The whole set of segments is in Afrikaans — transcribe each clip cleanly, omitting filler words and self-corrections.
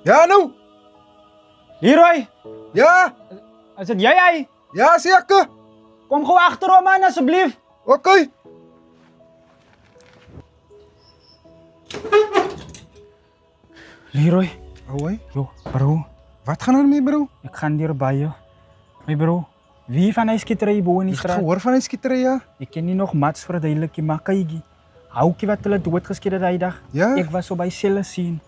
Ja, nou! Leroy! Ja! Is dit jy? Ja, seker! Kom gou agterom man asseblief. Okay. Leroy, Hoi, yo, bro, wat gaan er mee, bro? ek gaan deur by jou. My bro, wie van hy skietery bo in die Ek het straat? gehoor van die skietery, ja. Ek ken nie nog mats verduidelik, maar kykie. Houkie wat hulle doodgeskiet het daai dag. Ja? Ek was op by selle sien.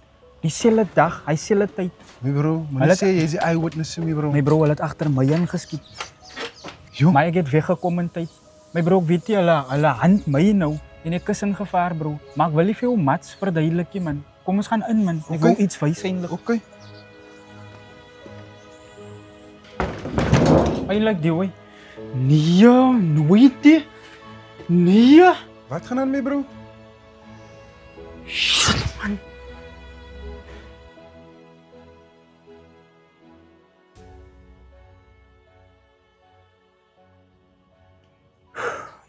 Dieselfde dag, hy selle tyd. My bro, Hulle moenie het- sê jy is die eyewitness, my bro. My bro, hulle het agter my ingeskiet. Jo, Maar ek het weggekom in tyd. My bro, ek weet jy, hulle hand my nou. En ek is in gevaar, bro. Maar ek wil nie vir jou mats verduidelik nie, man. Kom ons gaan in, man. Ek Okay. wil iets wys eintlik. okay. Eintlik die hooi. Nee, nooit nie. Nee. Wat gaan er mee, bro? Shit, man.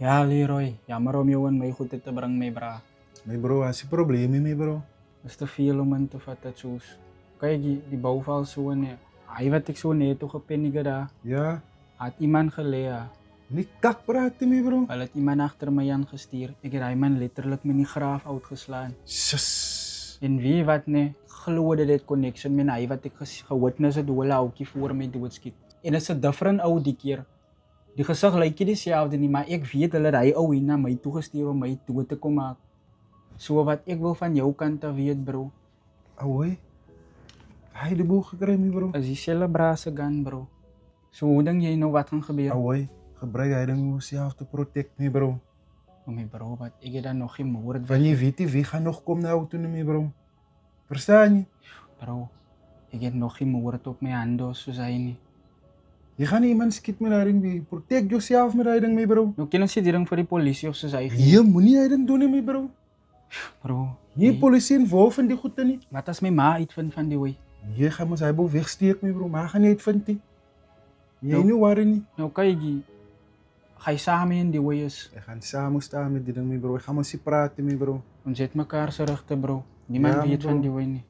Ja, Leroy. Jammer om jou in my goed te bring, my bra. My bro, as die probleem, my bro. Is te veel om in te vat het soos. Kyk, die bouval so nee. Hy wat ek so net toe gepenige daar. Ja, Het iemand gelea. nie kak praat, my bro. Hulle het iemand agter my aangestuur. Ek het hy man letterlik met die graaf uitgeslaan. Sus. En wie wat nee, glo dat dit connection met hy wat ek gewitness het hoe hulle ouetjie voor my doodskiet. En dit is 'n different ou die keer. Die gesig lyk nie dieselfde nie, maar ek weet hulle het hy ou hier na my toe gestuur om my dood te kom maak. So wat ek wil van jou kant af weet, bro, Hoi. Hy het die boel gekry, my bro. is die celebrase gun, bro. So hoe dink jy nou wat gaan gebeur? Hoi. Gebruik hy ding om jouself te protect, my bro. Oh my bro, wat ek het dan nog geen moord Want jy weet nie wie gaan nog kom na jou toe, my bro. Verstaan jy? Bro, ek het nog geen moord op my hande soos hy nie. Jy gaan nie iemand skiet met daai ding, nie. Protect yourself met daai ding, my bro. Nou ken ons die ding vir die polisie of soos hy Nee, moenie hy ding doen, nie, my bro. Bro, Nie polisie involved in die goede nie. wat as my ma uitvind van die hooi? Jy gaan mos hy boel wegsteek, my bro. Maar gaan nie uitvind nie. Jy Nou. nie worry nie. Nou kykie, hy saam mee in die hooi is. Ek gaan saam staan met die ding, my bro. Ek gaan mos nie praat, my bro. Ons het mekaar se rigte, bro. Niemand Ja, weet bro. van die hooi nie.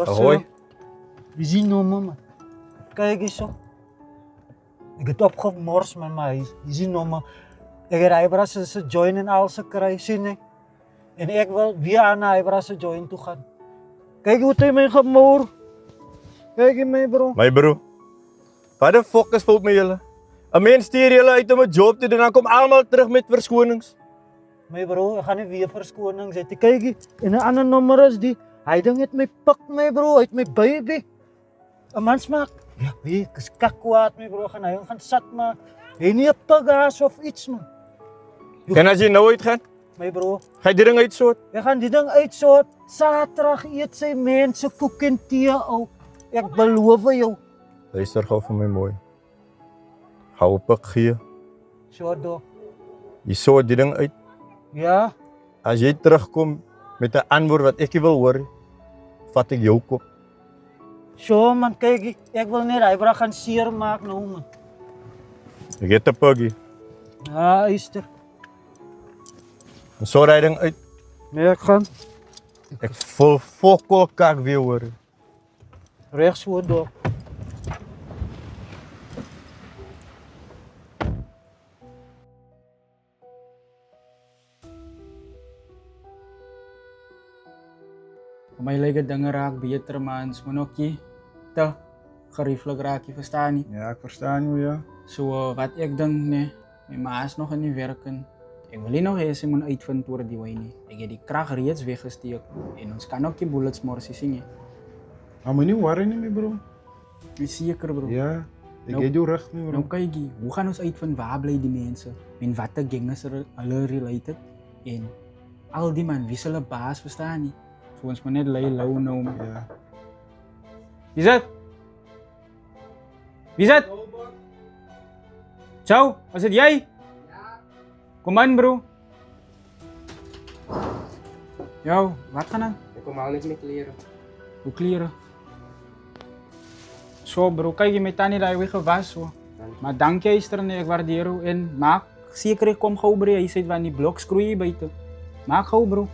Ahoy. Wie zien nou, man? Kijk eens zo. Ik heb opgemorst met mij. Je ziet nou, man. Ik heb Ibras ze join en al ze krijgen, zie je? En ik wil via naar Ibras ze join toe gaan. Kijk hoe hij mij gemoor. Kijk in mij, bro. My bro, wat de fuck is fout met julle? 'n Mens stuur julle uit om 'n job te doen, dan kom almal terug met verskonings. Mijn bro, ik ga niet weer verskoning zetten. Kijk, en een ander nummer is die. Hij denkt het mij pakt, mijn bro. Het mij baby. Een man smaakt. Ja, weet ik is kakwaad, mijn bro. Gaan hij gaan zat maken. Hij niet op pagaas of iets, man. En as jy nou uitgaan, Mijn bro. gaan jy die ding uitsoort. We gaan die ding uitsoort. Zaterdag eet sy mense koek en tee ou. Ek beloof jou. Luister gou vir my mooi. Hou op ek gee. So do. Jy soort die ding uit. Ja, As jy terugkom met 'n antwoord wat ek nie wil hoor, vat ek jou kop. so man, kyk, ek wil net hy bra gaan seer maak nou man. Ek het 'n puggy. Ja, Easter. En so ry ding uit. Nee, ek gaan Ek voel fokol kak weer hoor. reg so do. Vir my lyk dit dinge raak beter, mans, maar ook nie te gerieflik raak, jy verstaan nie. Ja, ek verstaan jou, ja. So wat ek dink nee, my ma is nog in die werk en ek wil nie nog hê sy moet uitvind oor die hooi nie. Ek het die krag reeds weggesteek en ons kan ook die bullets morsie sien nie. Maar moenie worry nie, my bro. Ek is seker, bro. Ja, ek Nou- het jou reg, my bro. Nou kykie, hoe gaan ons uitvind waar bly die mense? En watter gangs hulle related? En al die man, wie is hulle baas, verstaan nie? So ons moet net lei lou nou. Man. Ja. Wie is dit? Wie is dit? Ciao, was dit jy? Ja. Kom aan, bro. Yo, wat gaan aan? Ik kom al net met kleren. Hoe kleren? Zo bro, kijk je met Tani daar weer gewas zo. Maar dank je Esther, nee, ik waardeer je. En maak zeker, ik kom gauw bro. Je zit van die blok screw buiten. Maak gauw bro.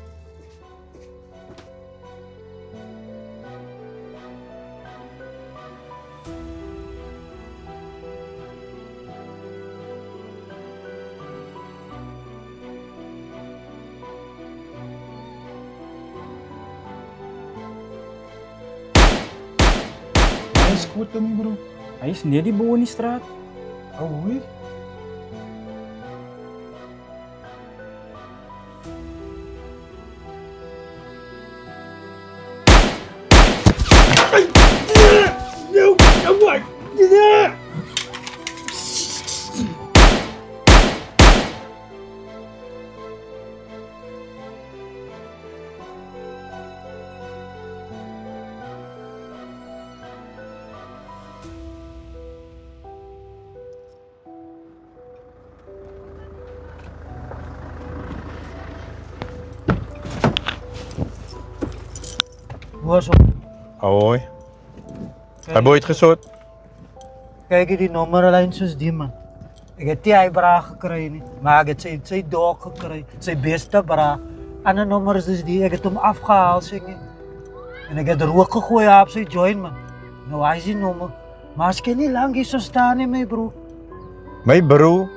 Hij is goed aan bro. Hij is net die boven in die straat. Oh, hoi. Hoe zo? Ahoy. Hij boeit gesot. Kijk die nummerlijn soos die man. Ek het die hy braak gekry nie, maar ek het sy dog gekry, sy beste braak. Ander nommers is die, ek het hom afgehaal sê nie. En ek het rook gegooi op sy joint man. Nou hy is die nommer. Maar as jy nie lang hier so staan nie my bro. My bro,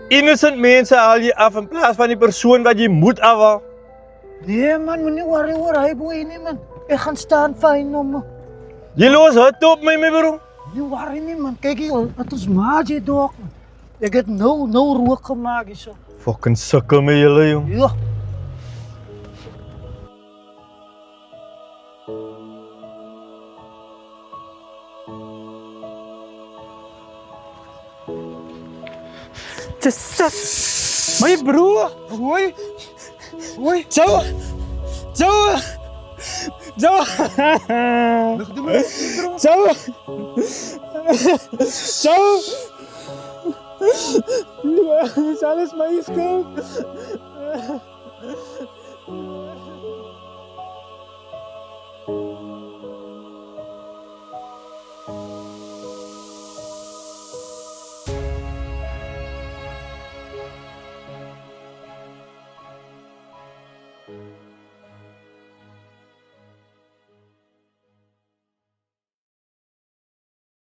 innocent mense haal je af in plaats van die persoon wat je moet afhaal. Nee man, moenie worry oor hy boy nie man. Ek gaan staan vir hy nommer. Je los het op my bro. Nie worry nie man, kyk hier, het ons maat jy dog man. Ek het nou rook gemaak hier so. Fucking sukkel met julle jong. Ja. My bro! Hoi! Hoi! Zo! Zo! Zo! Zo! Zo! Het is alles mijn schuld.